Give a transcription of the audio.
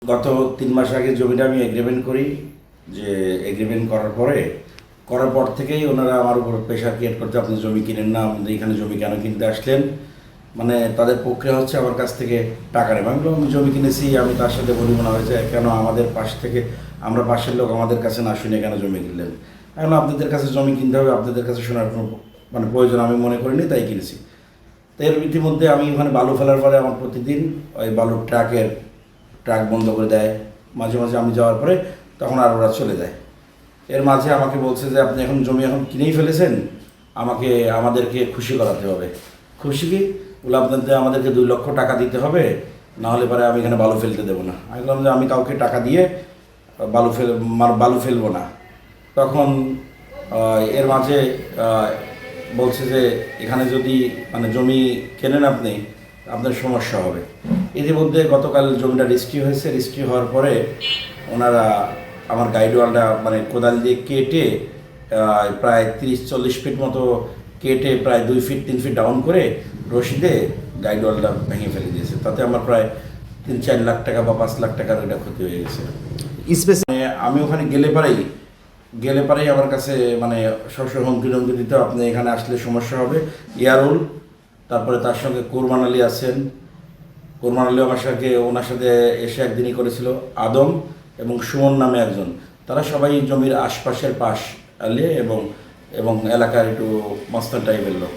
গত 3 মাস আগে জমিটা আমি এগ্রিমেন্ট করি। যে এগ্রিমেন্ট করার পর থেকেই ওনারা আমার উপর প্রেশার ক্রিয়েট করছে, আপনি জমি কিনেন না, আপনি এখানে জমি কেন কিনতে আসলেন। মানে তাদের প্রক্রিয়া হচ্ছে আমার কাছ থেকে টাকা নেবে। আমি বললাম, আমি জমি কিনেছি, আমি তার সাথে বলি মনে হয়েছে কেন আমাদের পাশ থেকে, আমরা পাশের লোক, আমাদের কাছে না শুনে কেন জমি কিনলেন। এখন আপনাদের কাছে জমি কিনতে হবে, আপনাদের কাছে শোনার কোনো প্রয়োজন আমি মনে করিনি, তাই কিনেছি। তো এর ইতিমধ্যে আমি ওখানে বালু ফেলার পরে আমার প্রতিদিন ওই বালুর ট্রাক বন্ধ করে দেয়। মাঝে মাঝে আমি যাওয়ার পরে তখন আর ওরা চলে যায়। এর মাঝে আমাকে বলছে যে আপনি এখন জমি কিনেই ফেলেছেন, আমাদেরকে খুশি করাতে হবে। খুশি কি বলে, আপনাদের আমাদেরকে 2 লক্ষ টাকা দিতে হবে, নাহলে পরে আমি এখানে বালু ফেলতে দেবো না। আমি বললাম যে আমি কাউকে টাকা দিয়ে বালু ফেলবো না। তখন এর মাঝে বলছে যে এখানে যদি জমি কেনেন আপনি, আপনার সমস্যা হবে। ইতিমধ্যে গতকাল জমিটা রেজিস্ট্রি হয়েছে। রেজিস্ট্রি হওয়ার পরে ওনারা আমার গাইডওয়ালটা কোদাল দিয়ে কেটে প্রায় 30-40 ফিট মতো কেটে প্রায় 2 ফিট 3 ফিট ডাউন করে রশিদে গাইডওয়ালটা ভেঙে ফেলে দিয়েছে। তাতে আমার প্রায় 3-4 লাখ টাকা বা 5 লাখ টাকার এটা ক্ষতি হয়ে গেছে। আমি ওখানে গেলে পারেই আমার কাছে সবসময় হুমকি দিতে, আপনি এখানে আসলে সমস্যা হবে। ইয়ারুল, তারপরে তার সঙ্গে কোরবান আলী আছেন। কোরবান আলী ওনার সাথে এসে একদিনই করেছিল। আদম এবং সুমন নামে একজন, তারা সবাই জমির আশপাশের পাশ আলে এবং এলাকার একটু মস্তান টাইপের লোক।